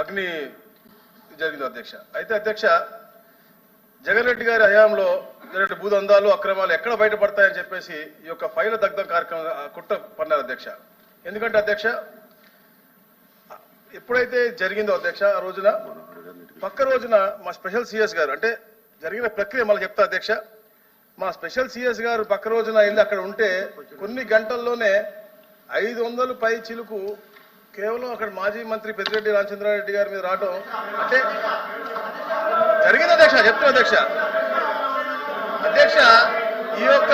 అగ్ని జరిగింది అధ్యక్ష. అయితే అధ్యక్ష, జగన్ రెడ్డి గారి హయాంలో జరిగిన భూదందాలు అక్రమాలు ఎక్కడ బయటపడతాయని చెప్పేసి ఈ యొక్క ఫైల్ దగ్ధం కార్యక్రమం కుట్ర పన్నారు అధ్యక్ష. ఎందుకంటే అధ్యక్ష, ఎప్పుడైతే జరిగిందో అధ్యక్ష ఆ రోజున పక్క రోజున మా స్పెషల్ సిఎస్ గారు, అంటే జరిగిన ప్రక్రియ మళ్ళీ చెప్తా అధ్యక్ష, మా స్పెషల్ సిఎస్ గారు పక్క రోజున వెళ్ళి అక్కడ ఉంటే కొన్ని గంటల్లోనే 500 పై చిలుకు కేవలం అక్కడ మాజీ మంత్రి పెద్దిరెడ్డి రామచంద్రారెడ్డి గారి మీద రావడం అంటే జరిగింది అధ్యక్ష. చెప్తున్నా అధ్యక్ష. అధ్యక్ష, ఈ యొక్క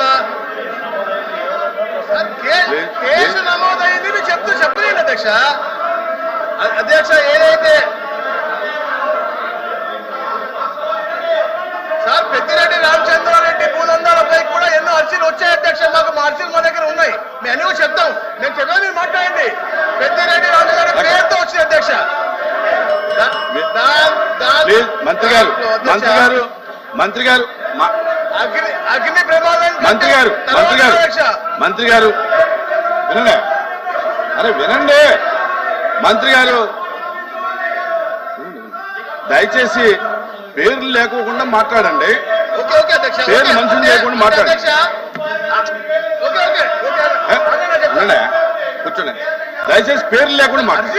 కేసు నమోదైంది మీరు చెప్పలేదు అధ్యక్ష. అధ్యక్ష, ఏదైతే సార్ పెద్దిరెడ్డి రామచంద్రారెడ్డి భూదందాలపై కూడా ఎన్నో అర్జీలు వచ్చాయి అధ్యక్ష. మాకు మా అర్జీలు మా దగ్గర ఉన్నాయి, మేము అన్ని చెప్తాం. నేను చెప్పాను, మీరు మాట్లాడండి. పెద్దిరెడ్డి రామచంద్రారెడ్డి పేరుతో వచ్చింది అధ్యక్ష. మంత్రి గారు అగ్ని ప్రమాదం మంత్రి గారు వినండి. అరే వినండి మంత్రి గారు, దయచేసి పేర్లు లేకోకుండా మాట్లాడండి. పేర్లు మనుషులు లేకుండా మాట్లాడండి. కూర్చోండి. దయచేసి పేర్లు లేకుండా మాట్లాడండి.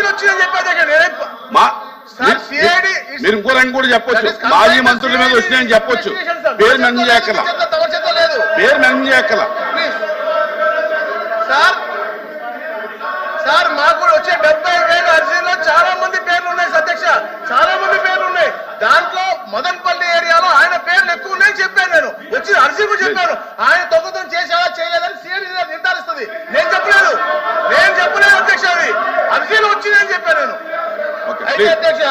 మీరు ఇంకో రంగు కూడా చెప్పొచ్చు, మాజీ మంత్రుల మీద వచ్చినాయని చెప్పొచ్చు. పేరు మెన్షన్ చేయక్కల, పేరు మెన్షన్ చేయక్కల. సార్ మాకు కూడా వచ్చే 70,000 అర్జీల్లో చాలా మంది పేర్లు ఉన్నాయి అధ్యక్ష, చాలా మంది పేర్లు ఉన్నాయి. దాంట్లో మదన్పల్లి ఏరియాలో ఆయన పేర్లు ఎక్కువ ఉన్నాయని చెప్పాను. నేను వచ్చి అర్జీ కూడా చెప్పాను. ఆయన దొంగతనం చేశాడా చేయలేదని సిఐడి నిర్ధారిస్తుంది. నేను చెప్పలేదు అధ్యక్ష. అది అర్జీలు వచ్చిందని చెప్పాను నేను. అయితే అధ్యక్ష,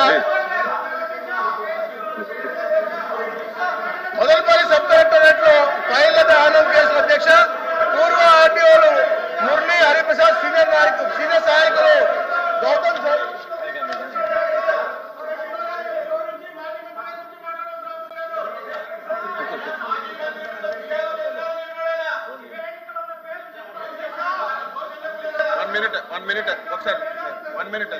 మదనపల్లి సబ్ కలెక్టరేట్ లో ఫైళ్ల దహనం కేసులు అధ్యక్ష, పూర్వ ఆర్టీఓలు మురళి హరిప్రసాద్ సీనియర్ సహాయకులు గౌతమ్ సార్ వన్ మినిట్ ఒకసారి 1 మినిట్